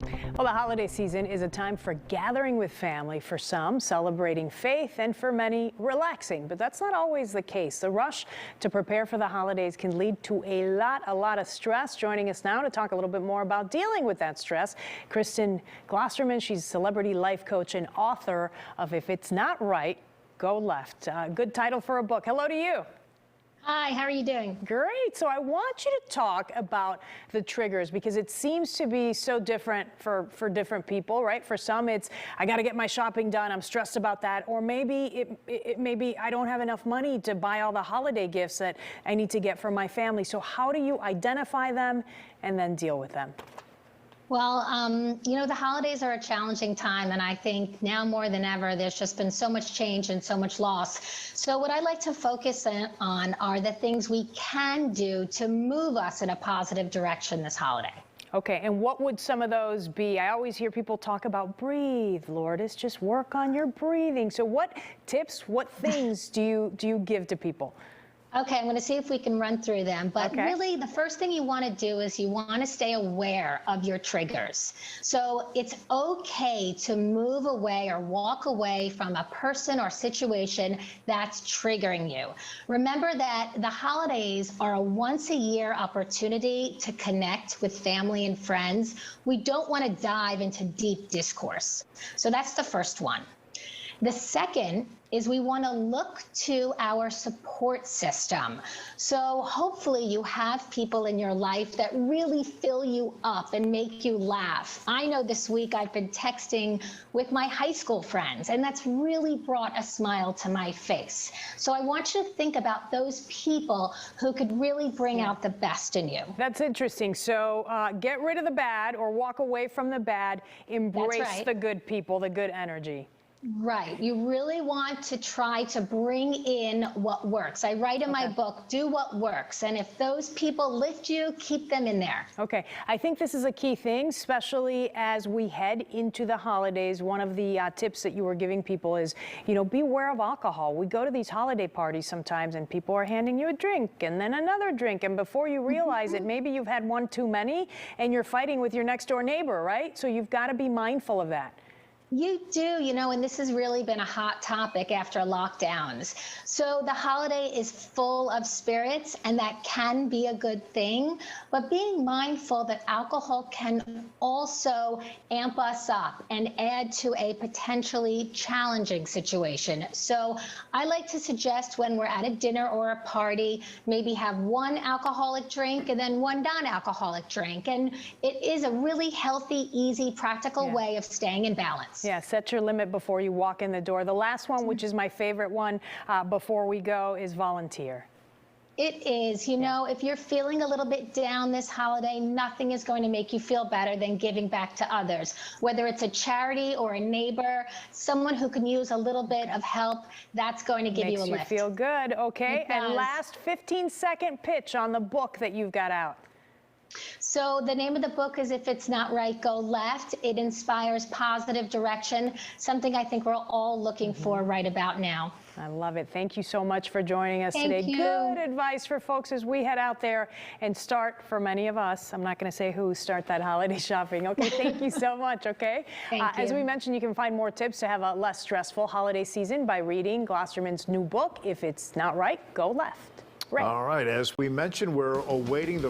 Well, the holiday season is a time for gathering with family, for some celebrating faith, and for many relaxing. But that's not always the case. The rush to prepare for the holidays can lead to a lot of stress. Joining us now to talk a little bit more about dealing with that stress, Kristen Glosterman. She's a celebrity life coach and author of If It's Not Right, Go Left. Good title for a book. Hello to you. Hi, how are you doing? Great. So I want you to talk about the triggers because it seems to be so different for different people, right? For some, it's I got to get my shopping done. I'm stressed about that. Or maybe maybe I don't have enough money to buy all the holiday gifts that I need to get for my family. So how do you identify them and then deal with them? Well, the holidays are a challenging time, and I think now more than ever, there's just been so much change and so much loss. So what I like to focus on are the things we can do to move us in a positive direction this holiday. Okay, and what would some of those be? I always hear people talk about breathe, Lourdes, just work on your breathing. So what tips, what things do you give to people? Okay, I'm going to see if we can run through them. But okay. Really, the first thing you want to do is you want to stay aware of your triggers. So it's okay to move away or walk away from a person or situation that's triggering you. Remember that the holidays are a once-a-year opportunity to connect with family and friends. We don't want to dive into deep discourse. So that's the first one. The second is we want to look to our support system. So hopefully you have people in your life that really fill you up and make you laugh. I know this week I've been texting with my high school friends, and that's really brought a smile to my face. So I want you to think about those people who could really bring out the best in you. That's interesting. So get rid of the bad or walk away from the bad. Embrace the good people, the good energy. Right. You really want to try to bring in what works. I write in my book, do what works. And if those people lift you, keep them in there. Okay. I think this is a key thing, especially as we head into the holidays. One of the tips that you were giving people is, beware of alcohol. We go to these holiday parties sometimes and people are handing you a drink and then another drink. And before you realize it, maybe you've had one too many and you're fighting with your next door neighbor, right? So you've got to be mindful of that. You do, and this has really been a hot topic after lockdowns. So the holiday is full of spirits, and that can be a good thing. But being mindful that alcohol can also amp us up and add to a potentially challenging situation. So I like to suggest when we're at a dinner or a party, maybe have one alcoholic drink and then one non-alcoholic drink. And it is a really healthy, easy, practical way of staying in balance. Yeah, set your limit before you walk in the door. The last one, which is my favorite one before we go, is volunteer. It is. If you're feeling a little bit down this holiday, nothing is going to make you feel better than giving back to others. Whether it's a charity or a neighbor, someone who can use a little bit of help, that's going to give you a lift. Makes you feel good. Okay. And last 15-second pitch on the book that you've got out. So the name of the book is If It's Not Right, Go Left. It inspires positive direction, something I think we're all looking for right about now. I love it. Thank you so much for joining us today. Thank you. Good advice for folks as we head out there and start, for many of us, I'm not going to say who, start that holiday shopping. Okay, thank you so much, okay? Thank you. As we mentioned, you can find more tips to have a less stressful holiday season by reading Glosterman's new book, If It's Not Right, Go Left. All right, as we mentioned, we're awaiting the